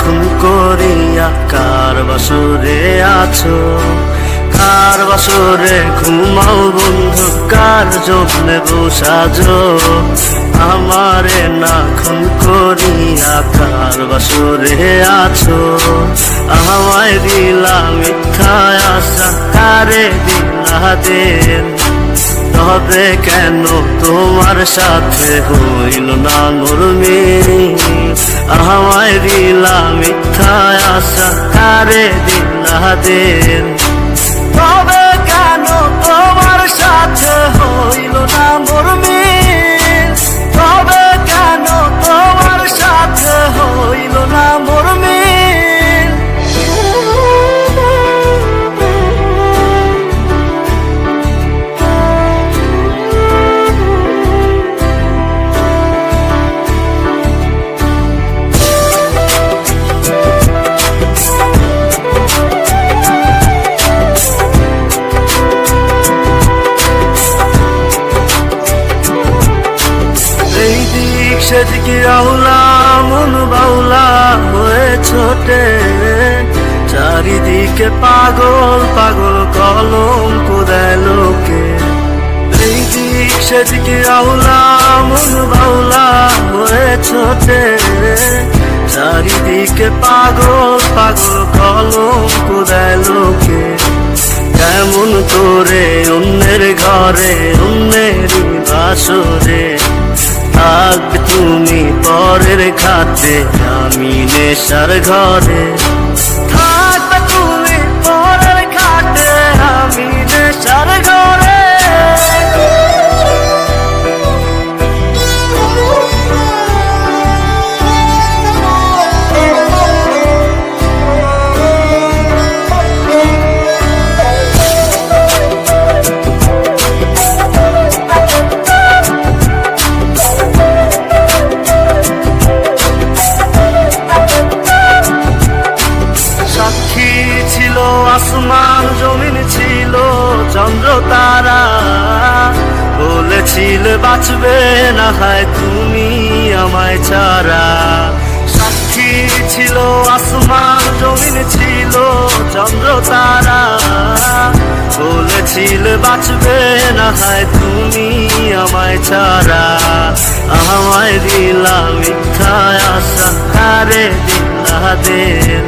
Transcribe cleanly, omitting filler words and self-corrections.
খুন করিয়া কার বাসরে আছো, কার বাসরে ঘুমাও বন্ধু, কার জন্যে বসাজো। আমারে না খুন করিয়া কার বাসরে আছো, আমায় দিলা মিথ্যা আশা, কারে দিলা দিন। তবে কেন তোমার সাথে হইল না মোর মিল, আমায় দিলা মিথ্যা আশা, কারে দিলা দিন। তবে কেন তোমার সাথে হইল না মোর মিল, তবে কেন তোমার সাথে হইল না মোর মিল। সেদিকে আউলা মন বাউলা হয়ে ছোটে, চারিদিকে পাগল পাগল কলঙ্ক দেয় লোকে। এই দিক সেদিকে আউলা মন বাউলা হয়ে ছোটে, চারিদিকে পাগল পাগল কলঙ্ক দেয় লোকে। কেমন করে অন্যের ঘরে অন্যেরই বাসরে থাকবে তুমি পরের খাতে, আমি নেশার ঘরে। থাকবে তুমি পরের খাতে, আমি নেশার ঘরে। আসমান জমিন ছিল চন্দ্র তারা, বলেছিলে বাঁচবে না হয় তুমি আমায় ছাড়া। সাক্ষী ছিল আসমান জমিন ছিল চন্দ্র তারা, বলেছিলে বাঁচবে না হয় তুমি আমায় ছাড়া। আমায় দিলা মিথ্যা আশা, কারে দিলা দিন।